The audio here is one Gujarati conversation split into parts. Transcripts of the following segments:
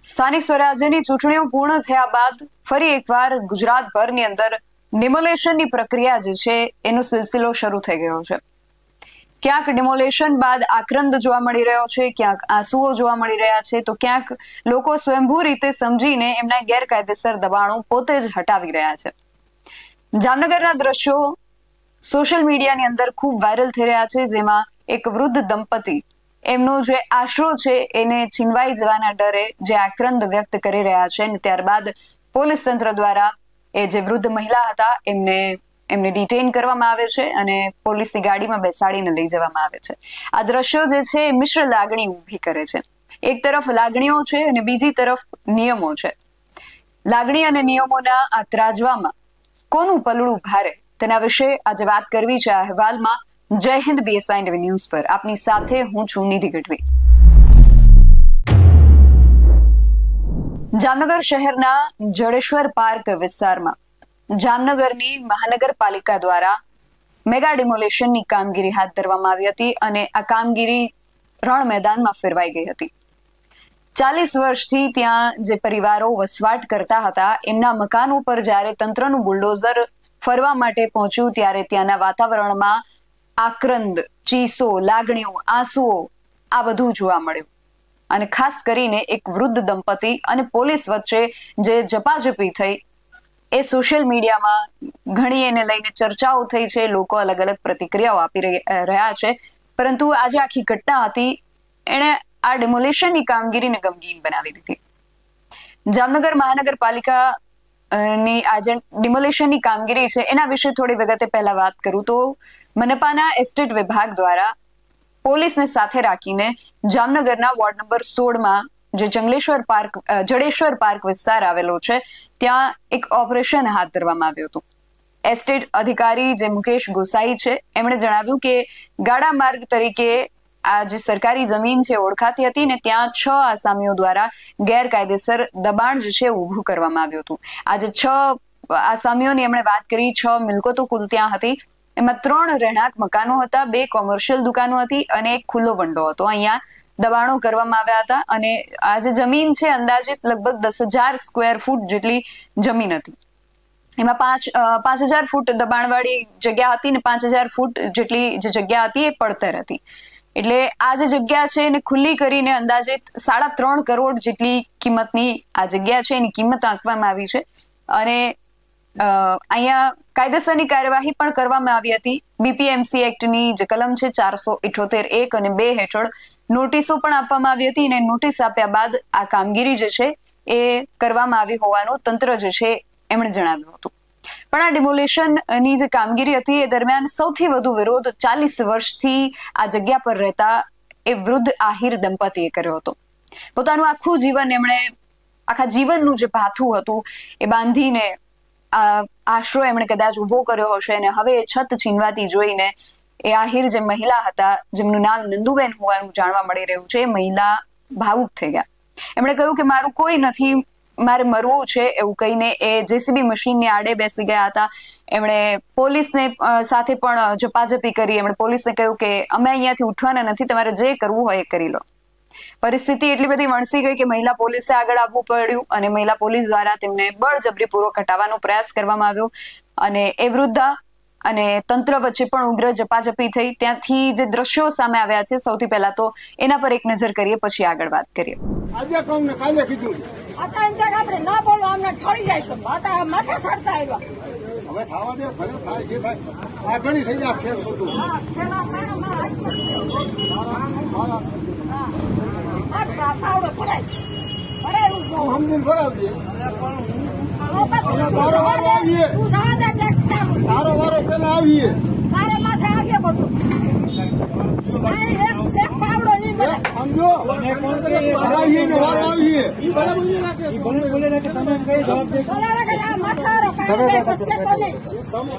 સ્થાનિક સ્વરાજ્યની ચૂંટણીઓ પૂર્ણ થયા બાદ ફરી એકવાર ગુજરાતભરની અંદર ડિમોલેશનની પ્રક્રિયા જે છે એનો સિલસિલો શરૂ થઈ ગયો છે. ક્યાંક ડિમોલેશન બાદ આક્રંદ જોવા મળી રહ્યો છે, ક્યાંક આંસુઓ જોવા મળી રહ્યા છે, તો ક્યાંક લોકો સ્વયંભૂ રીતે સમજીને એમના ગેરકાયદેસર દબાણો પોતે જ હટાવી રહ્યા છે. જામનગરના દ્રશ્યો સોશિયલ મીડિયાની અંદર ખૂબ વાયરલ થઈ રહ્યા છે, જેમાં એક વૃદ્ધ દંપતી એમનો જે આશરો છે એને છીનવાઈ જવાના ડરે જે આક્રંદ વ્યક્ત કરી રહ્યા છે, અને ત્યારબાદ પોલીસ તંત્ર દ્વારા એ જે વૃદ્ધ મહિલા હતા એમને ડિટેઇન કરવામાં આવે છે અને પોલીસની ગાડીમાં બેસાડીને લઈ જવામાં આવે છે. આ દ્રશ્યો જે છે એ મિશ્ર લાગણી ઊભી કરે છે. એક તરફ લાગણીઓ છે અને બીજી તરફ નિયમો છે. લાગણી અને નિયમોના આ ત્રાજવામાં કોનું પલડું ભારે તેના વિશે આજે વાત કરવી છે આ અહેવાલમાં. જય હિન્દ BSI ન્યૂઝ પર આપની સાથે હું છું નિધિ ગઢવી. જામનગર શહેરના જડેશ્વર પાર્ક વિસ્તારમાં જામનગરની મહાનગરપાલિકા દ્વારા મેગા ડિમોલેશનની કામગીરી હાથ ધરવામાં આવી હતી અને આ કામગીરી રણ મેદાનમાં ફેરવાઈ ગઈ હતી. 40 વર્ષથી ત્યાં જે પરિવારો વસવાટ કરતા હતા એમના મકાનો પર જ્યારે તંત્રનું બુલડોઝર ફરવા માટે પહોંચ્યું ત્યારે ત્યાંના વાતાવરણમાં આક્રંદ, ચીસો, લાગણીઓ, આંસુઓ આ બધું જોવા મળ્યું. અને ખાસ કરીને એક વૃદ્ધ દંપતી અને પોલીસ વચ્ચે જે ઝપાઝપી થઈ એ સોશિયલ મીડિયામાં ઘણી એને લઈને ચર્ચાઓ થઈ છે. લોકો અલગ અલગ પ્રતિક્રિયાઓ આપી રહ્યા છે. પરંતુ આજે આખી ઘટના હતી એણે આ ડિમોલેશનની કામગીરીને ગમગીન બનાવી દીધી. જામનગર મહાનગરપાલિકા ની આ જે ડિમોલેશનની કામગીરી છે એના વિશે થોડી વિગતે પહેલા વાત કરું તો મનપાના એસ્ટેટ વિભાગ દ્વારા પોલીસને સાથે રાખીને જામનગરના વોર્ડ નંબર 16માં જે જડેશ્વર પાર્ક વિસ્તાર આવેલો છે ત્યાં એક ઓપરેશન હાથ ધરવામાં આવ્યું હતું. એસ્ટેટ અધિકારી જે મુકેશ ગોસાઈ છે એમણે જણાવ્યું કે ગાડા માર્ગ તરીકે આ જે સરકારી જમીન છે ઓળખાતી હતી ને ત્યાં 6 આસામીઓ દ્વારા ગેરકાયદેસર દબાણ જે છે ઊભું કરવામાં આવ્યું હતું. આ જે 6 આસામીઓની એમણે વાત કરી, 6 મિલકતો કુલ ત્યાં હતી. એમાં 3 રહેણાંક મકાનો હતા, 2 કોમર્શિયલ દુકાનો હતી અને એક ખુલ્લો ભંડો હતો. અહીંયા દબાણો કરવામાં આવ્યા હતા અને આ જે જમીન છે અંદાજિત લગભગ 10,000 સ્ક્વેર ફૂટ જેટલી જમીન હતી. એમાં 5,000 ફૂટ દબાણવાળી જગ્યા હતી ને 5,000 ફૂટ જેટલી જે જગ્યા હતી એ પડતર હતી. એટલે આ જે જગ્યા છે એને ખુલ્લી કરીને અંદાજિત 3.5 કરોડ જેટલી કિંમતની આ જગ્યા છે એની કિંમત આંકવામાં આવી છે. અને અહીંયા કાયદેસરની કાર્યવાહી પણ કરવામાં આવી હતી. BPMC એક્ટની જે કલમ છે 478(1) અને 2 હેઠળ નોટિસો પણ આપવામાં આવી હતી અને નોટિસ આપ્યા બાદ આ કામગીરી જે છે એ કરવામાં આવી હોવાનું તંત્ર જે છે એમણે જણાવ્યું હતું. પણ આ ડિમોલેશનની જે કામગીરી હતી એ દરમિયાન સૌથી વધુ વિરોધ 40 વર્ષથી આ જગ્યા પર રહેતા એ વૃદ્ધ આહિર દંપતીએ કર્યો હતો. પોતાનું આખું જીવન એમણે આખા જીવનનું જે ભાથું હતું એ બાંધીને આશરો એમણે કદાચ ઉભો કર્યો હશે અને હવે એ છત છીનવાતી જોઈને એ આહિર જે મહિલા હતા જેમનું નામ નંદુબેન હોવાનું જાણવા મળી રહ્યું છે, એ મહિલા ભાવુક થઈ ગયા. એમણે કહ્યું કે મારું કોઈ નથી, મારે મરવું છે એવું કહીને એ JCB મશીનની આડે બેસી ગયા હતા. એમણે પોલીસને સાથે પણ ઝપાઝપી કરી. એમણે પોલીસને કહ્યું કે અમે અહીંયાથી ઉઠવાના નથી, તમારે જે કરવું હોય એ કરી લો. પરિસ્થિતિ એટલી બધી વણસી ગઈ કે મહિલા પોલીસે આગળ આવવું પડ્યું અને મહિલા પોલીસ દ્વારા તેમને બળજબરીપૂર્વક હટાવવાનો પ્રયાસ કરવામાં આવ્યો. અને એ વૃદ્ધા અને તંત્ર વચ્ચે પણ ઉગ્ર ઝપાઝપી થઈ. ત્યાંથી જે દ્રશ્યો સામે આવ્યા છે સૌથી પહેલા તો એના પર એક નજર કરીએ, પછી આગળ વાત કરીએ. આજે કોમ ને કાલે કીધું आता इंटर આપણે ના બોલો અમને ઠરી જાય છે. માથા માથે ચડતા આવ્યા. હવે ખાવા દે, ભલે થાય જે થાય. આ ઘણી થઈ જાય ખેલ છોટું. હા પેલા મારા મારા હાથમાં આ પાવડો ભરાય ભરાય તું સમજીને ભરાવજે. તારો વારો આવીએ, તારો વારો પેલા આવીએ. મારે માથે આવીએ બધું. એક પાવડો નહીં મળે. સમજો ભરાવીએ ને વારો આવીએ.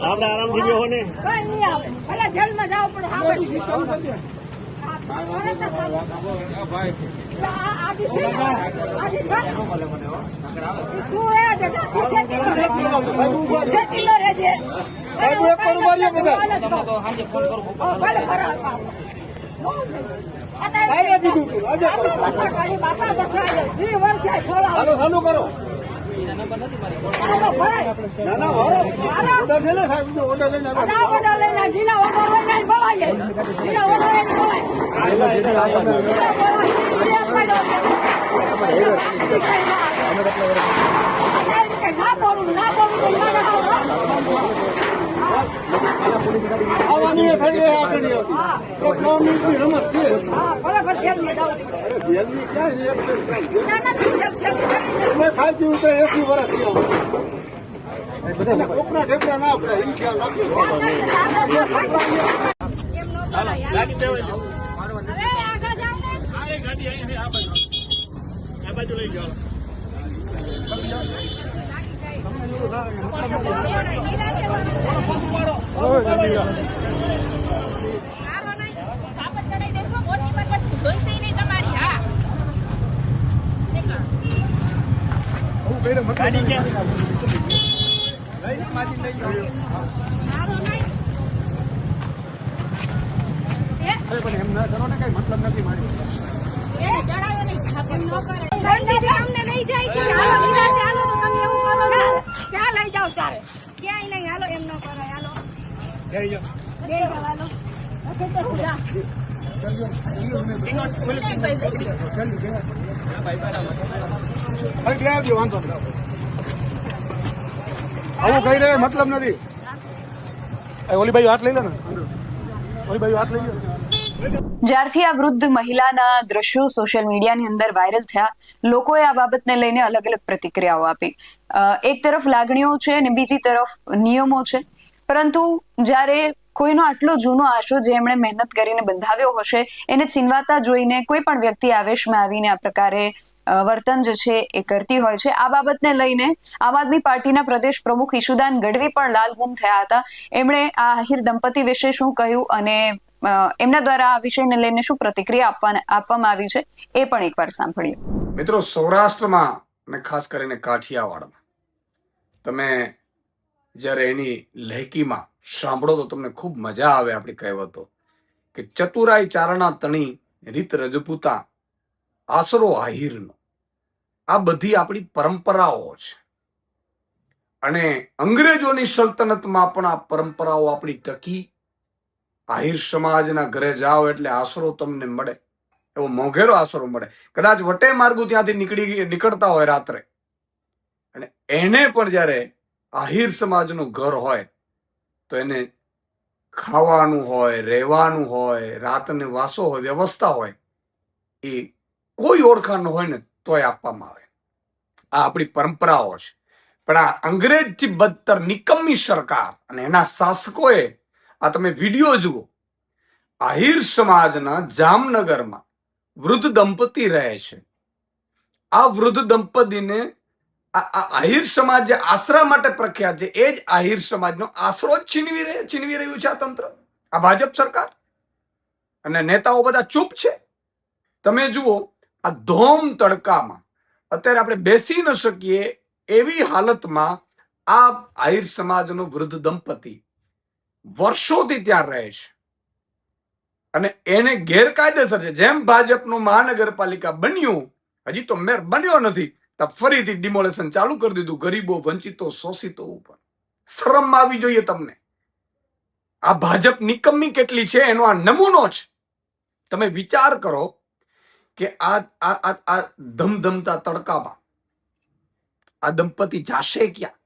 આપણે આરામથી બેહો ને. કઈ નહીં આવે. ભલે જેલમાં જવું પડે આપણે કાંઈ કીધું તું આજે કરો. હાલો ચાલુ કરો. ના ના ભરો. ઓર્ડર છે ને સાહેબ નો ઓર્ડર લઈને આવવાની એ થઈ ગઈ આગળ એક 9 મિનિટની રમત છે. અરે જેલની ક્યાં છે? મેં ખાઈ પીવું તો 80 વર્ષ થયા. કોકના ઢેકડા ના આપણે એ ખ્યાલ એમ ના કરો ને કઈ મતલબ નથી મારી. અમને લઈ જાય છે હાલો તો તમે એવું કરો ને ક્યાં લઈ જાવ તારે ક્યાંય નહીં હાલો એમ ન કરો હાલો જઈ જાઓ. બે જાવ હાલો જા. હવે બે આવજો વાંધો નહીં. આવું કઈ રહે મતલબ નથી. ઓલી બાજુ હાથ લઈ લે ને. ઓલી બાજુ હાથ લઈ લે. જ્યારથી આ વૃદ્ધ મહિલાના દ્રશ્યો સોશિયલ મીડિયાની અંદર વાયરલ થયા, લોકોએ આ બાબતને લઈને અલગ અલગ પ્રતિક્રિયાઓ આપી. એક તરફ લાગણીઓ છે અને બીજી તરફ નિયમો છે, પરંતુ જ્યારે કોઈનો આટલો જૂનો આશરો જેમણે મહેનત કરીને બંધાવ્યો હશે એને છીનવાતા જોઈને કોઈ પણ વ્યક્તિ આવેશમાં આવીને આ પ્રકારે વર્તન જે છે એ કરતી હોય છે. આ બાબતને લઈને આમ આદમી પાર્ટીના પ્રદેશ પ્રમુખ ઈશુદાન ગઢવી પણ લાલઘૂમ થયા હતા. એમણે આ આહિર દંપતી વિશે શું કહ્યું અને એમના દ્વારા આ વિષયને લઈને શું પ્રતિક્રિયા આપવામાં આવી છે એ પણ એકવાર સાંભળીએ. મિત્રો, સૌરાષ્ટ્રમાં અને ખાસ કરીને કાઠિયાવાડમાં તમે જ્યારે એની લહેકીમાં સાંભળો તો તમને ખૂબ મજા આવે. આપણી કહેવતો કે ચતુરાઈ ચારણા તણી રીત રજપૂતા આશરો આહિરનો, આ બધી આપણી પરંપરાઓ છે અને અંગ્રેજોની સલ્તનતમાં પણ આ પરંપરાઓ આપણી ટકી. આહિર સમાજના ઘરે જાઓ એટલે આશરો તમને મળે, એવો મોંઘેરો આશરો મળે. કદાચ વટે માર્ગુ ત્યાંથી નીકળતા હોય રાત્રે અને એને પણ જ્યારે આહિર સમાજનું ઘર હોય તો એને ખાવાનું હોય, રહેવાનું હોય, રાતને વાસો હોય, વ્યવસ્થા હોય, એ કોઈ ઓળખાણ હોય ને તોય આપવામાં આવે. આ આપણી પરંપરાઓ છે. પણ આ અંગ્રેજથી બદતર નિકમ્મી સરકાર અને એના શાસકોએ, આ તમે વિડીયો જુઓ, આહિર સમાજના જામનગરમાં વૃદ્ધ દંપતી રહે છે. આ વૃદ્ધ દંપતીને આહિર સમાજ જે આશરા માટે પ્રખ્યાત છે એ જ આહિર સમાજનો આશરો જ છીનવી રહ્યું છે આ તંત્ર, આ ભાજપ સરકાર. અને નેતાઓ બધા ચૂપ છે. તમે જુઓ, આ ધોમ તડકામાં અત્યારે આપણે બેસી ન શકીએ એવી હાલતમાં આ આહિર સમાજનો વૃદ્ધ દંપતી વર્ષોથી ત્યાં રહે છે અને એને ગેરકાયદેસર છે. જેમ ભાજપનું મહાનગરપાલિકા બન્યું, હજી તો મેયર બન્યો નથી, તો ફરીથી ડિમોલેશન ચાલુ કરી દીધું ગરીબો, વંચિતો, શોષિતો ઉપર. શરમ આવી જોઈએ તમને. આ ભાજપ નિકમ્મી કેટલી છે એનો આ નમૂનો છે. તમે વિચાર કરો કે આ ધમધમતા તડકામાં આ દંપતી જાશે ક્યાં?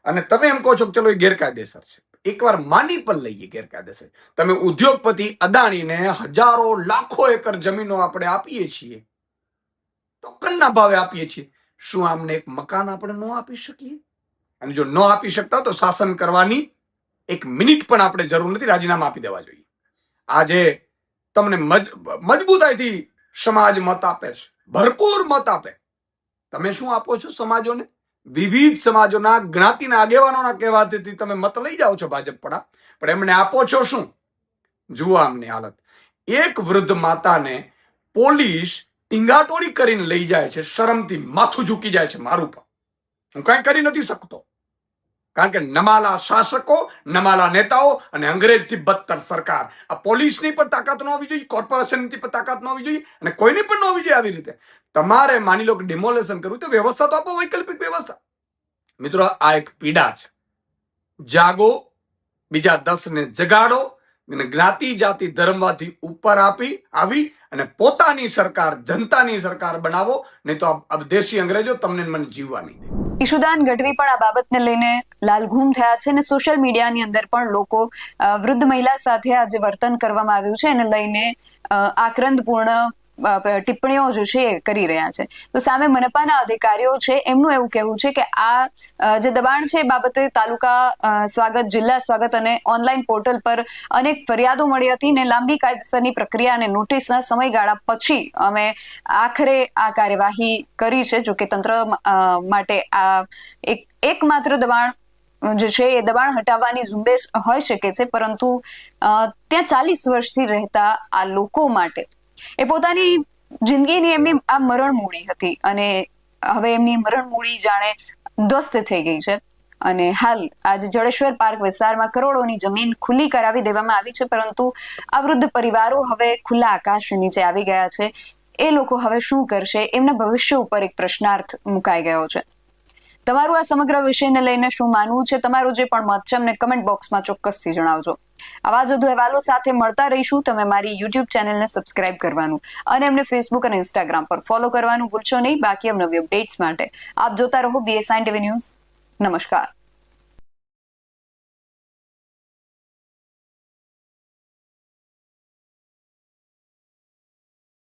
અને તમે એમ કહો છો કે ચલો એ ગેરકાયદેસર છે. એકવાર માની પણ લઈએ ગેરકાયદેસર. તમે ઉદ્યોગપતિ અદાણીને હજારો લાખો એકર જમીનો આપણે આપીએ છીએ, ટોકનના ભાવે આપીએ છીએ. શું આમને એક મકાન આપણે ન આપી શકીએ? અને જો ન આપી શકતા તો શાસન કરવાની એક મિનિટ પણ આપણે જરૂર નથી, રાજીનામા આપી દેવા જોઈએ. આજે તમને મજબૂતાઈથી સમાજ મત આપે છે, ભરપૂર મત આપે. તમે શું આપો છો સમાજોને? વિવિધ સમાજોના જ્ઞાતિના આગેવાનોના કહેવાથી તમે મત લઈ જાઓ છો ભાજપ પણ એમને આપો છો શું? જુઓ આમની હાલત. એક વૃદ્ધ માતાને પોલીસ ટીંગાટોળી કરીને લઈ જાય છે, શરમથી માથું ઝૂકી જાય છે. મારું પણ હું કઈ કરી નથી શકતો. કારણ કે નમાલા શાસકો, નમાલા નેતાઓ અને અંગ્રેજથી બદતર સરકાર. આ પોલીસની પણ તાકાત ન હોવી જોઈએ, કોર્પોરેશનની પણ તાકાત ન હોવી જોઈએ અને કોઈની પણ ન હોવી જોઈએ. આવી રીતે તમારે માની લો કે ડિમોલેશન કરવું તો વ્યવસ્થા તો આપો, વૈકલ્પિક વ્યવસ્થા. મિત્રો, આ એક પીડા છે. જાગો, બીજા 10 ને જગાડો અને જ્ઞાતિ જાતિ ધર્મવાથી ઉપર આવી અને પોતાની સરકાર, જનતાની સરકાર બનાવો. નહીં તો આ દેશી અંગ્રેજો તમને મને જીવવા નહીં દે. ઈશુદાન ગઢવી પણ આ બાબતને લઈને લાલઘૂમ થયા છે અને સોશિયલ મીડિયાની અંદર પણ લોકો વૃદ્ધ મહિલા સાથે આ જે વર્તન કરવામાં આવ્યું છે એને લઈને આક્રંદપૂર્ણ ટિપ્પણીઓ જે છે એ કરી રહ્યા છે. તો સામે મનપાના અધિકારીઓ છે એમનું એવું કહેવું છે કે આ જે દબાણ છે એ બાબતે તાલુકા સ્વાગત, જિલ્લા સ્વાગત અને ઓનલાઈન પોર્ટલ પર અનેક ફરિયાદો મળી હતી ને લાંબી કાયદેસરની પ્રક્રિયા અને નોટિસના સમયગાળા પછી અમે આખરે આ કાર્યવાહી કરી છે. જોકે તંત્ર માટે આ એકમાત્ર દબાણ જે છે એ દબાણ હટાવવાની ઝુંબેશ હોઈ શકે છે, પરંતુ ત્યાં 40 વર્ષથી રહેતા આ લોકો માટે એ પોતાની જિંદગીની એમની આ મરણ મૂડી હતી અને હવે એમની મરણ મૂડી જાણે ધ્વસ્ત થઈ ગઈ છે. અને હાલ આજે જડેશ્વર પાર્ક વિસ્તારમાં કરોડોની જમીન ખુલ્લી કરાવી દેવામાં આવી છે, પરંતુ આ વૃદ્ધ પરિવારો હવે ખુલ્લા આકાશ નીચે આવી ગયા છે. એ લોકો હવે શું કરશે, એમના ભવિષ્ય ઉપર એક પ્રશ્નાર્થ મુકાઈ ગયો છે. તમારું આ સમગ્ર વિષયને લઈને શું માનવું છે, તમારું જે પણ મત છે અમને કમેન્ટ બોક્સમાં ચોક્કસથી જણાવજો. આવા જ વધુ અહેવાલો સાથે મળતા રહીશું. તમે મારી યુટ્યુબ ચેનલને સબસ્ક્રાઇબ કરવાનું અને અમને ફેસબુક અને ઇન્સ્ટાગ્રામ પર ફોલો કરવાનું ભૂલશો નહીં. બાકી અવનવી અપડેટ્સ માટે આપ જોતા રહો BSN TV ન્યૂઝ. નમસ્કાર.